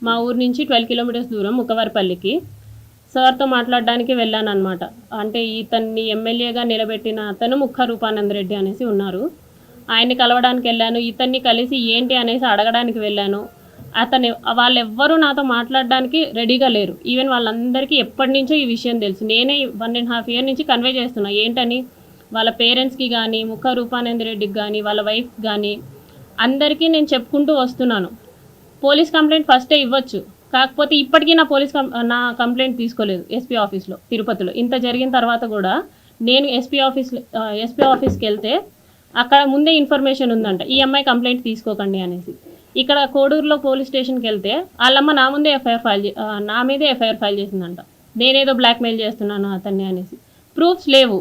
మా ఊరు నుంచి 12 కిలోమీటర్స్ దూరం ముక్కవారిపల్లికి సార్తో మాట్లాడడానికి వెళ్ళాను అనమాట. అంటే ఇతన్ని ఎమ్మెల్యేగా నిలబెట్టిన అతను ముక్క రూపానంద్ రెడ్డి అనేసి ఉన్నారు. ఆయన్ని కలవడానికి వెళ్ళాను. ఇతన్ని కలిసి ఏంటి అనేసి అడగడానికి వెళ్ళాను. వాళ్ళెవ్వరూ నాతో మాట్లాడడానికి రెడీగా లేరు. ఈవెన్ వాళ్ళందరికీ ఎప్పటి నుంచో ఈ విషయం తెలుసు. నేనే 1.5 years నుంచి కన్వే చేస్తున్నా ఏంటని. వాళ్ళ పేరెంట్స్కి కానీ, ముక్క రూపానంద్ రెడ్డికి కానీ, వాళ్ళ వైఫ్ కానీ అందరికీ నేను చెప్పుకుంటూ వస్తున్నాను. పోలీస్ కంప్లైంట్ ఫస్టే ఇవ్వచ్చు, కాకపోతే ఇప్పటికీ నా కంప్లైంట్ తీసుకోలేదు ఎస్పీ ఆఫీస్లో తిరుపతిలో. ఇంత జరిగిన తర్వాత కూడా నేను ఎస్పీ ఆఫీస్కి వెళ్తే అక్కడ ముందే ఇన్ఫర్మేషన్ ఉందంట, ఈ అమ్మాయి కంప్లైంట్ తీసుకోకండి అనేసి. ఇక్కడ కోడూరులో పోలీస్ స్టేషన్కి వెళ్తే వాళ్ళమ్మ నా మీదే ఎఫ్ఐఆర్ ఫైల్ చేసిందంట. నేనేదో బ్లాక్మెయిల్ చేస్తున్నాను అతన్ని అనేసి. ప్రూఫ్స్ లేవు.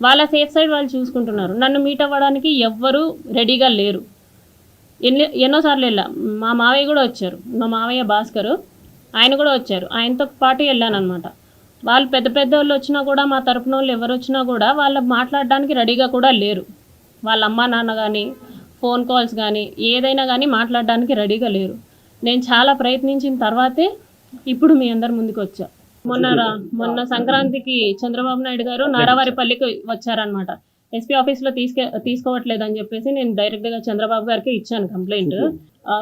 వాళ్ళ సేఫ్ సైడ్ వాళ్ళు చూసుకుంటున్నారు. నన్ను మీట్ అవ్వడానికి ఎవ్వరూ రెడీగా లేరు. ఎన్నోసార్లు వెళ్ళా. మా మావయ్య కూడా వచ్చారు, మా మావయ్య భాస్కర్, ఆయన కూడా వచ్చారు. ఆయనతో పాటు వెళ్ళానమాట. వాళ్ళు పెద్ద వాళ్ళు వచ్చినా కూడా, మా తరపున వాళ్ళు ఎవరు వచ్చినా కూడా వాళ్ళు మాట్లాడడానికి రెడీగా కూడా లేరు. వాళ్ళ అమ్మ నాన్న కానీ, ఫోన్ కాల్స్ కానీ, ఏదైనా కానీ మాట్లాడడానికి రెడీగా లేరు. నేను చాలా ప్రయత్నించిన తర్వాతే ఇప్పుడు మీ అందరి ముందుకు వచ్చా. మొన్న సంక్రాంతికి చంద్రబాబు నాయుడు గారు నారావారిపల్లికి వచ్చారనమాట. ఎస్పీ ఆఫీస్లో తీసుకోవట్లేదని చెప్పేసి నేను డైరెక్ట్గా చంద్రబాబు గారికి ఇచ్చాను కంప్లైంట్.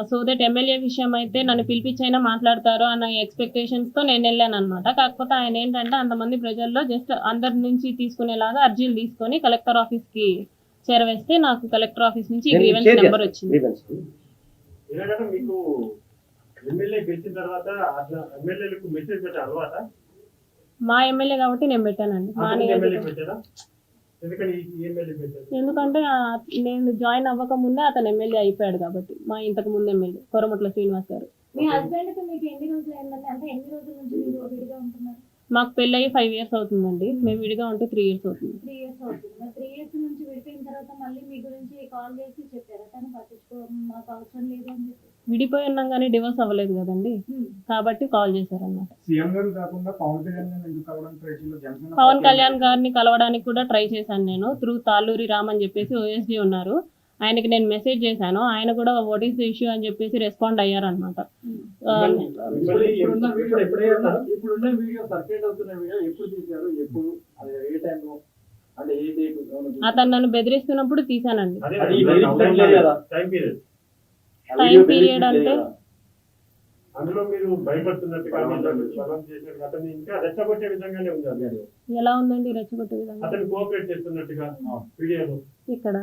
సో దట్ ఎమ్మెల్యే విషయం అయితే నన్ను పిలిపించైనా మాట్లాడతారు అన్న ఎక్స్పెక్టేషన్స్తో నేను వెళ్ళాను అనమాట. కాకపోతే ఆయన ఏంటంటే అంతమంది ప్రజల్లో జస్ట్ అందరి నుంచి తీసుకునేలాగా అర్జీలు తీసుకొని కలెక్టర్ ఆఫీస్కి చేరవేస్తే నాకు కలెక్టర్ ఆఫీస్ నుంచి గ్రీవెన్స్ నెంబర్ వచ్చింది. మా ఎమ్మెల్యే కాబట్టి నేను పెట్టానండి. ఎందుకంటే నేను జాయిన్ అవ్వక ముందే అతను ఎమ్మెల్యే అయిపోయాడు కాబట్టి. మా ఇంతకు ముందు ఎమ్మెల్యే కొరమట్ల శ్రీనివాస్ గారు. మాకు పెళ్ళయి 5 years అవుతుందండి. మేము విడిగా ఉంటే 3 years అవుతుంది. విడిపోయి ఉన్నాం కానీ డివోర్స్ అవ్వలేదు కదండి, కాబట్టి కాల్ చేశారన్నమాట. పవన్ కళ్యాణ్ గారిని కలవడానికి కూడా ట్రై చేశాను నేను. త్రూ తాళ్ళూరి రామ్ అని చెప్పేసి OSD ఉన్నారు, ఆయనకి నేను మెసేజ్ చేశాను. ఆయన కూడా వాట్ ఈస్ ద ఇష్యూ అని చెప్పేసి రెస్పాండ్ అయ్యారనమాట. అతను నన్ను బెదిరిస్తున్నప్పుడు తీసానండి. టైం పీరియడ్ అంటే ఎలా ఉందండి రెచ్చగొట్టే విధంగా? ఇక్కడ